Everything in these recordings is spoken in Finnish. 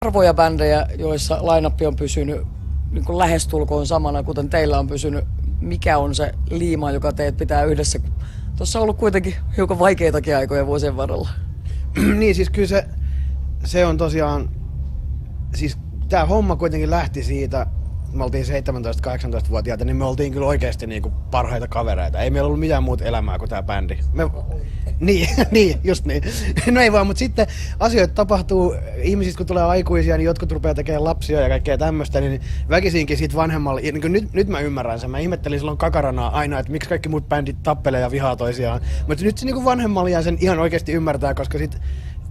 harvoja bändejä, joissa line-up on pysynyt niin kuin lähestulkoon samana, kuten teillä on pysynyt. Mikä on se liima, joka teet pitää yhdessä? Tuossa on ollut kuitenkin hiukan vaikeitakin aikoja vuosien varrella. Niin, siis kyllä se on tosiaan, siis tää homma kuitenkin lähti siitä, me oltiin 17-18-vuotiaita, niin me oltiin kyllä oikeasti niinku parhaita kavereita. Ei meillä ollut mitään muuta elämää kuin tää bändi. Niin, just niin. No ei vaan, mutta sitten asioita tapahtuu, ihmisistä kun tulee aikuisia, niin jotkut rupeaa tekemään lapsia ja kaikkea tämmöistä, niin väkisinkin siitä vanhemmalla, niin nyt mä ymmärrän sen, mä ihmettelin silloin Kakaranaa aina, että miksi kaikki muut bändit tappelee ja vihaa toisiaan, mutta nyt se niin vanhemmalla ja sen ihan oikeasti ymmärtää, koska sit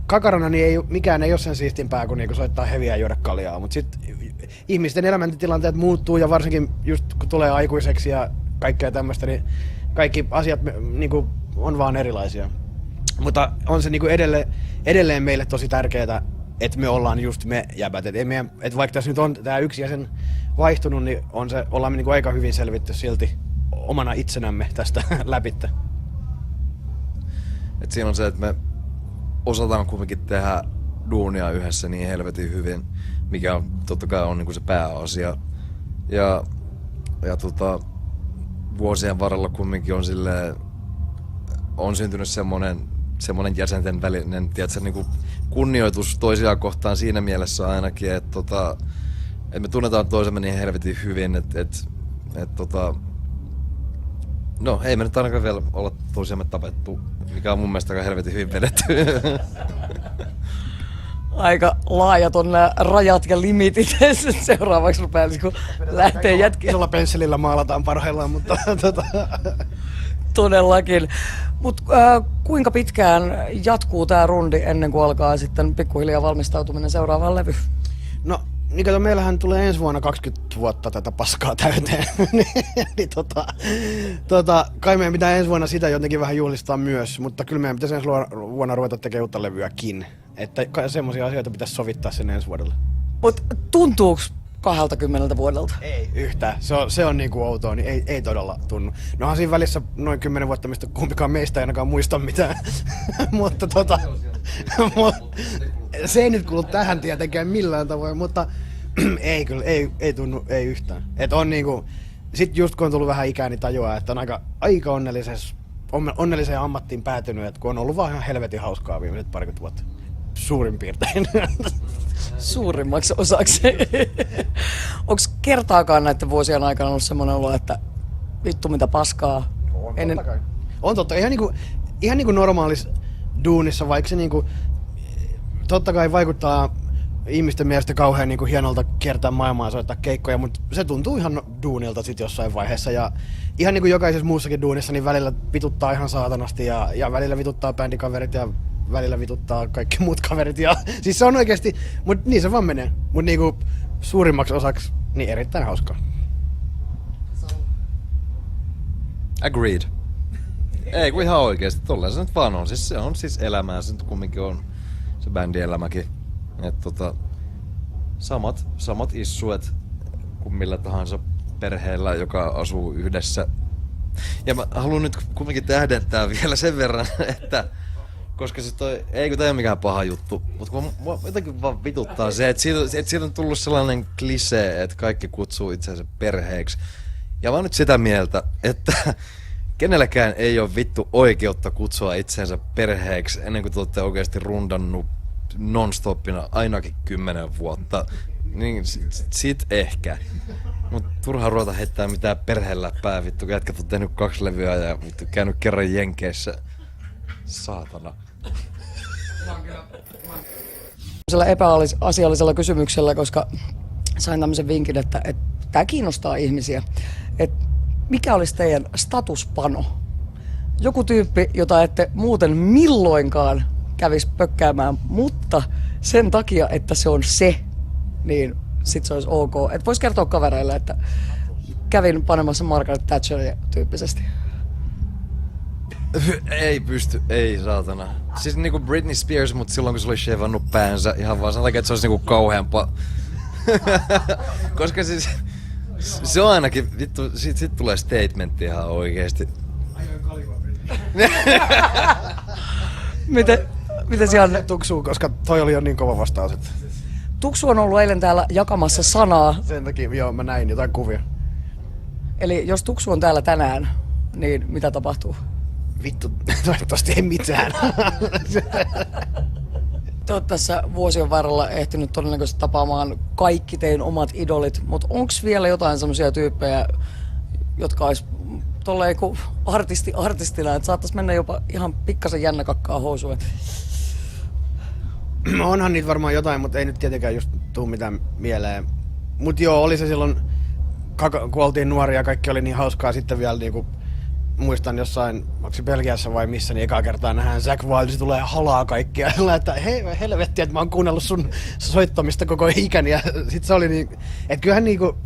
Kakarana niin mikään ei ole sen siistimpää kuin niinku soittaa heviä ja juoda kaljaa, mutta sitten ihmisten elämäntilanteet muuttuu ja varsinkin just kun tulee aikuiseksi ja kaikkea tämmöistä, niin kaikki asiat niinku on vaan erilaisia. Mutta on se niinku edelleen meille tosi tärkeää, että me ollaan just me jäbät. Et vaikka tässä nyt on tää yksi jäsen vaihtunut, niin ollaan me niinku aika hyvin selvitty silti omana itsenämme tästä läpitte. Et siinä on se, että me osataan kuitenkin tehdä duunia yhdessä niin helvetin hyvin, mikä on, totta kai on niinku se pääasia. Ja vuosien varrella kumminkin on on syntynyt semmonen jäsenten välinen, tiedätkö, niinku kunnioitus toisiaan kohtaan siinä mielessä ainakin, että me tunnetaan toisemme niin helvetin hyvin, no ei me nyt ainakaan vielä olla toisiamme tapettu, mikä on mun mielestä aika helvetin hyvin vedetty. Aika laajat on nämä rajat ja limitit. Seuraavaksi rupeaa, kun lähtee jätkiä. Isolla pensselillä maalataan parhaillaan, mutta Todellakin. Mutta kuinka pitkään jatkuu tämä rundi ennen kuin alkaa sitten pikkuhiljaa valmistautuminen seuraavaan levyyn? No, niin kato, meillähän tulee ensi vuonna 20 vuotta tätä paskaa täyteen. niin kai meidän pitää ensi vuonna sitä jotenkin vähän juhlistaa myös, mutta kyllä meidän pitäisi ensi vuonna ruveta tekemään uutta levyäkin. Että semmoisia asioita pitäisi sovittaa sen ensi vuodelle. Mutta tuntuuko 20 vuodelta? Ei yhtään. Se on niinku outoa, niin ei todella tunnu. Nohan siinä välissä noin 10 vuotta, mistä kumpikaan meistä ei ainakaan muista mitään. mutta se ei nyt kuulu tähän tietenkään millään tavoin, mutta ei kyllä, ei tunnu, ei yhtään. Et on niinku, sit just kun on tullut vähän ikää, niin tajuaa, että on aika onnelliseen ammattiin päätynyt, että kun on ollut vaan ihan helvetin hauskaa viimeiset parikymmentä vuotta. Suurin piirtein. Suurimmaksi osaksi. Onko kertaakaan näiden vuosien aikana ollut semmoinen olo, että vittu mitä paskaa? On totta. Ihan niinku normaalissa duunissa, vaikka se niinku, totta kai vaikuttaa ihmisten mielestä kauhean niinku hienolta kiertää maailmaa ja soittaa keikkoja, mutta se tuntuu ihan duunilta sit jossain vaiheessa. Ja ihan niinku jokaisessa muussakin duunissa, niin välillä vituttaa ihan saatanasti ja välillä vituttaa bändikaverit ja välillä vituttaa kaikki muut kaverit. Ja, siis se on oikeesti, mut niin se vaan menee. Mut niinku suurimmaksi osaksi niin erittäin hauskaa. Agreed. Ei kun ihan oikeesti, tolleen se nyt vaan on. Siis se on siis elämää, se nyt kumminkin on se bändielämäkin. Et samat issuet kuin millä tahansa perheellä, joka asuu yhdessä. Ja mä haluan nyt kumminkin tähdentää vielä sen verran, että koska se ei kun tää ei ole mikään paha juttu, mutta kun mua jotenkin vaan vituttaa se, että siitä on tullut sellainen klisee, että kaikki kutsuu itseänsä perheeksi. Ja mä oon nyt sitä mieltä, että kenelläkään ei ole vittu oikeutta kutsua itseänsä perheeksi ennen kuin te olette oikeasti rundannut non-stoppina ainakin 10 vuotta. Niin sit ehkä. Mut turha ruveta heittää mitään perheläppää vittu, jätkät on tehnyt 2 levyä ja vittu käynyt kerran Jenkeissä. Saatana. Epäasiallisella kysymyksellä, koska sain tämmöisen vinkin, että tämä kiinnostaa ihmisiä. Mikä olisi teidän statuspano? Joku tyyppi, jota ette muuten milloinkaan kävisi pökkäämään, mutta sen takia, että se on se, niin sit se olisi ok. Et vois kertoa kavereille, että kävin panemassa Margaret Thatcheria tyyppisesti. Ei pysty, ei saatana. Siis niinku Britney Spears, mut silloin kun se oli shevannut päänsä ihan vaan sen takia, että se olisi niinku kauheampaa. Koska siis se on ainakin, vittu, sit tulee statementti ihan oikeesti. Miten Janne? Tuksuu, koska toi oli jo niin kova vastaus, että Tuksu on ollut eilen täällä jakamassa sanaa. Sen takia, joo, mä näin jotain kuvia. Eli jos Tuksu on täällä tänään, niin mitä tapahtuu? Vittu, toivottavasti ei mitään. Te olette tässä vuosien varrella ehtinyt todennäköisesti tapaamaan kaikki teidän omat idolit, mutta onko vielä jotain semmoisia tyyppejä, jotka olisi tolleen kuin artistina, että saattaisi mennä jopa ihan pikkasen jännäkakkaa housuun? Onhan niitä varmaan jotain, mutta ei nyt tietenkään just tuu mitään mieleen. Mut joo, oli se silloin, kun oltiin nuoria ja kaikki oli niin hauskaa sitten vielä niinku, muistan jossain, onko se Belgiassa vai missä, niin ekaa kertaa nähdään Zack Wild, se tulee halaa kaikkia. Että hei helvetti, että mä oon kuunnellut sun soittamista koko ikäni. Ja sit se oli niin, että kyllähän niinku,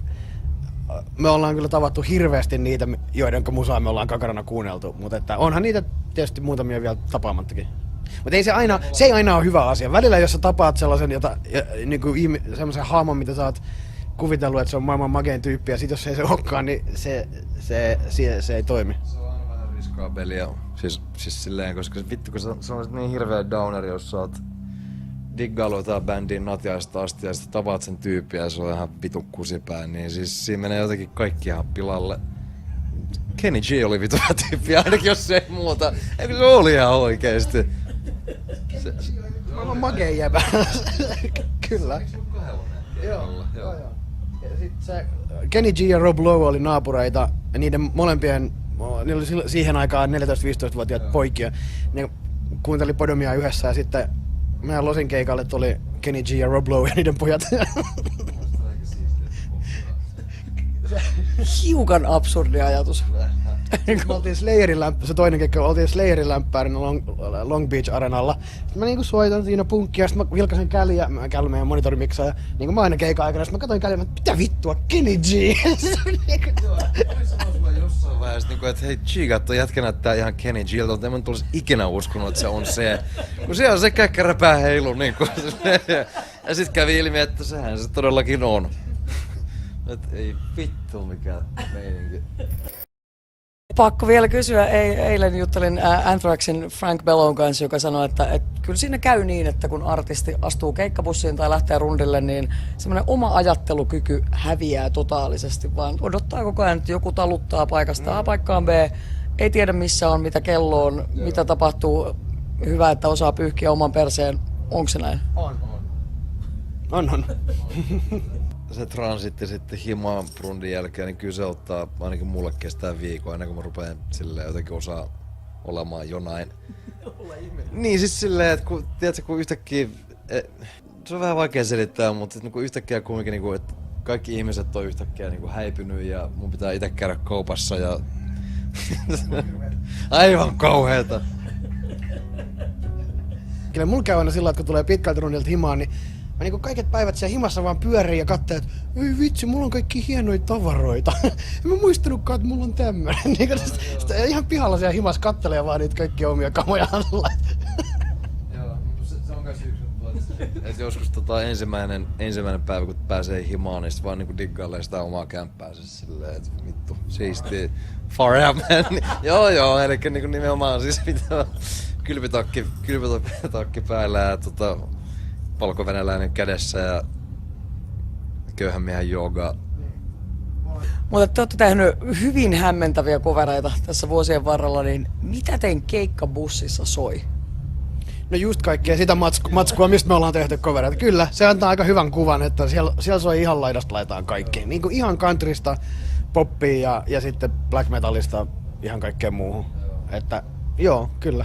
me ollaan kyllä tavattu hirveästi niitä, joiden musaa me ollaan kakarana kuunneltu. Mutta että onhan niitä tietysti muutamia vielä tapaamattakin. Mutta se ei aina ole hyvä asia. Välillä jos sä tapaat sellaisen, niinku, semmoisen haamon, mitä sä oot kuvitellut, että se on maailman makein tyyppi, ja sit jos ei se olekaan, niin se ei toimi. Se on aina vähän riskaabelia. Siis silleen, koska vittu, kun se on niin hirveä downeri, jos sä oot diggailu jotain bändiin natjaista asti ja sitten tapaat sen tyyppiä ja se on ihan vitun kusipää, niin siis siinä menee jotenkin kaikki ihan pilalle. Kenny G oli vitu tyyppi, ainakin jos ei muuta. Eikö se oli ihan oikeesti? Maailman makein jäbä. Kyllä. Joo. Ja sit se Kenny G ja Rob Lowe oli naapureita ja niiden molempien, niillä oli siihen aikaan 14-15-vuotiaat poikia. Ne kuunteli Podomia yhdessä ja sitten meidän Losin keikalle tuli Kenny G ja Rob Lowe ja niiden pojat. Hiukan absurdi ajatus. Me oltiin se toinen keikka, oltiin Slayerin lämppärin Long Beach Arenalla. Sitten mä niinku soitan siinä punkkia, sit mä vilkasen käli ja mä käyn meidän monitorimiksaan ja niinku mä aina keikan aikana, sit mä katsoin käli ja mitä vittua, Kenny G! Joo, oli sanoa sulle jossain vaiheessa, että hei G, katso jätkä näyttää ihan Kenny Giltä, mutta en mä tulisi ikinä uskonut, että se on se. Kun siellä on se käkkäräpää heilu niinku. Ja sit kävi ilmi, että sehän se todellakin on. Et ei vittu mikään meininki. Pakko vielä kysyä, eilen juttelin Anthraxin Frank Bellon kanssa, joka sanoi, että kyllä siinä käy niin, että kun artisti astuu keikkabussiin tai lähtee rundille, niin semmoinen oma ajattelukyky häviää totaalisesti, vaan odottaa koko ajan, että joku taluttaa paikasta A paikkaan B, ei tiedä missä on, mitä kello on, mitä tapahtuu. Hyvä, että osaa pyyhkiä oman perseen. Onko se näin? On. Se transitti sitten himaan rundin jälkeen, niin kyllä se ottaa, ainakin mulle kestää viikon, ennen kuin mä rupean silleen jotenkin osaa olemaan jonain. Niin siis silleen, että kun yhtäkkiä, se on vähän vaikea selittää, mutta kun yhtäkkiä kumminkin, niin kuin, että kaikki ihmiset on yhtäkkiä niin kuin häipynyt ja mun pitää itse käydä kaupassa ja aivan kauheeta. Kyllä mulla käy aina sillä, että kun tulee pitkältä rundilta himaan, niin mä niinku kaiket päivät siellä himassa vaan pyörii ja katsoo, että ei vitsi, mulla on kaikki hienoja tavaroita. En mä muistanutkaan, että mulla on tämmönen. Niin sitä ihan pihalla siellä himassa kattelee vaan niitä kaikkia omia kamoja alla. Joo, se on myös yksi juttu, että joskus ensimmäinen päivä, kun pääsee himaan, niin sit vaan niinku diggailee sitä omaa kämppäänsä silleen, että vittu, siistiä. Far out, man. Joo, eli niinku nimenomaan siis mitä kylpytakki päällä ja valkovenäläinen kädessä ja köyhän miehen joogaa. Mutta te olette tehnyt hyvin hämmentäviä kovereita tässä vuosien varrella, niin mitä tein keikkabussissa soi? No just kaikkea sitä matskua, mistä me ollaan tehty covereita. Kyllä, se antaa aika hyvän kuvan, että siellä soi ihan laidasta laitaan kaikkeen. Niin kuin ihan countrysta, poppia ja sitten black metallista ihan kaikkeen muuhun. Että joo, kyllä.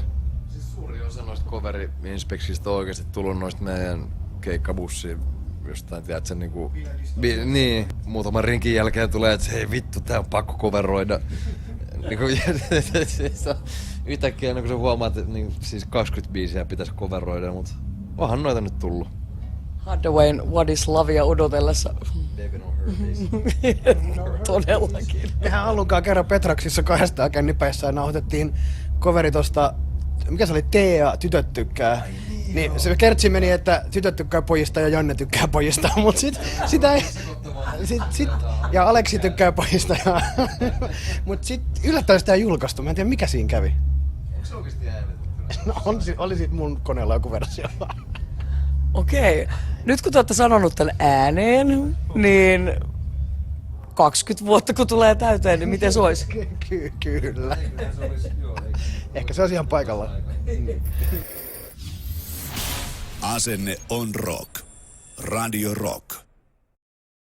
Suuri osa noista coveri-inspeksistä on oikeasti tullut noista meidän keikkabussiin jostain, tiedätkö, niinku... Niin, muutaman rinkin jälkeen tulee, että hei vittu, tää on pakko coveroida. Niinku, yhtäkkiä kun sä huomaat, että niin, siis 20 biisiä pitäisi coveroida, mutta onhan noita nyt tullut. Hathaway'n What is Lovea odotellessa. Devin on her Todellakin. Mehän alunkaan kerran Petraksissa kahdestaan kännipäissä ja nauhoitettiin coveri tosta, mikä se oli, Tea, Tytöt tykkää. Niin se kertsi meni, että tytöt tykkää pojista ja Janne tykkää pojista, mut sitä ei... ja Aleksi tykkää pojista ja... mut sit yllättäen sitä ei julkaistu, mä en tiedä mikä siinä kävi. Onko se oikeesti äänetetty? No oli sit mun koneella joku versio. Okei. Nyt kun te olette sanonut tämän ääneen, niin 20 vuotta kun tulee täyteen, niin miten se olisi? Kyllä. Ehkä se olisi ihan paikallaan. Asenne on rock. Radio Rock.